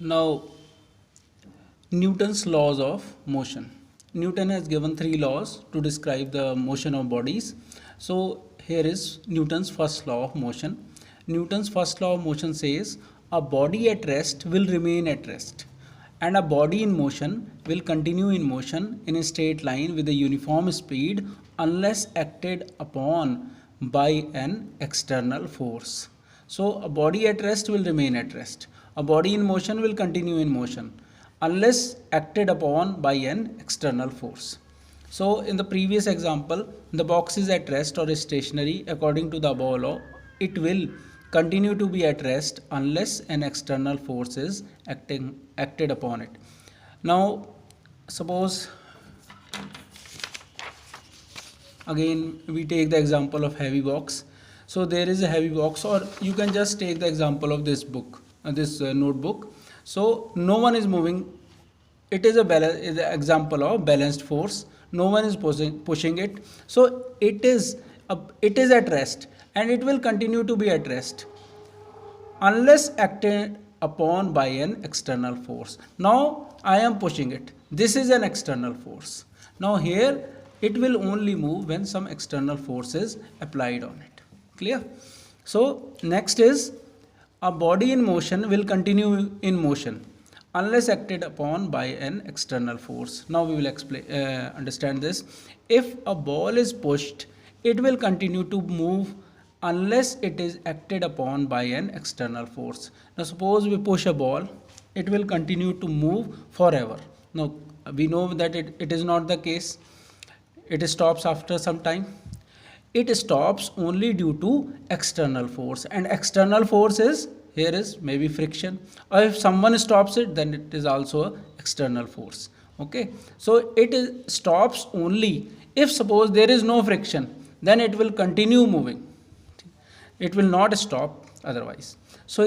Now, Newton's laws of motion. Newton has given three laws to describe the motion of bodies. So, here is Newton's first law of motion. Newton's first law of motion says a body at rest will remain at rest, and a body in motion will continue in motion in a straight line with a uniform speed unless acted upon by an external force. So, a body at rest will remain at rest. A body in motion will continue in motion unless acted upon by an external force. So, in the previous example, the box is at rest or is stationary according to the above law. It will continue to be at rest unless an external force is acted upon it. Now, suppose again we take the example of heavy box. So there is a heavy box, or you can just take the example of this book, this notebook. So no one is moving. It is is an example of balanced force. No one is pushing it. So it is at rest, and it will continue to be at rest unless acted upon by an external force. Now I am pushing it. This is an external force. Now here it will only move when some external force is applied on it. Clear? So next is a body in motion will continue in motion unless acted upon by an external force. Now we will explain understand this. If a ball is pushed, it will continue to move unless it is acted upon by an external force. Now suppose we push a ball, it will continue to move forever. Now we know that it is not the case. It stops after some time. It stops only due to external force, and external force is here is maybe friction, or if someone stops it, then it is also a external force. Okay, so stops only if suppose there is no friction, then it will continue moving. It will not stop otherwise. So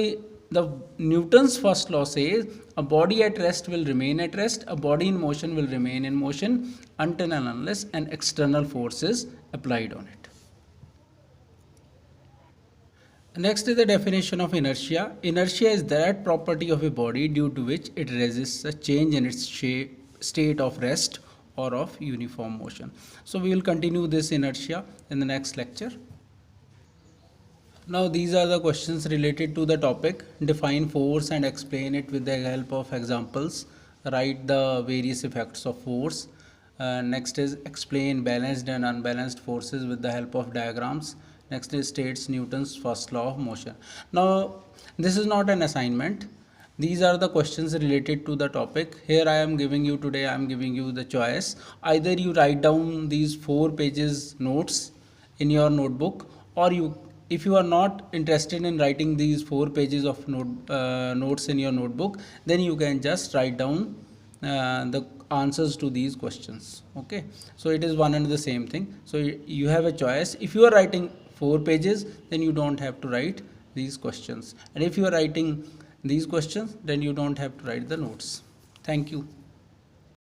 the Newton's first law says a body at rest will remain at rest, a body in motion will remain in motion until and unless an external force is applied on it. Next is the definition of inertia. Inertia is that property of a body due to which it resists a change in its state of rest or of uniform motion. So we will continue this inertia in the next lecture. Now these are the questions related to the topic. Define force and explain it with the help of examples. Write the various effects of force. Next is explain balanced and unbalanced forces with the help of diagrams. Next is states Newton's first law of motion. Now this is not an assignment. These are the questions related to the topic. Here I am giving you the choice. Either you write down these 4 pages notes in your notebook, or if you are not interested in writing these 4 pages of notes in your notebook, then you can just write down the answers to these questions. Okay, so it is one and the same thing. So you have a choice. If you are writing 4 pages, then you don't have to write these questions, and if you are writing these questions, then you don't have to write the notes. Thank you.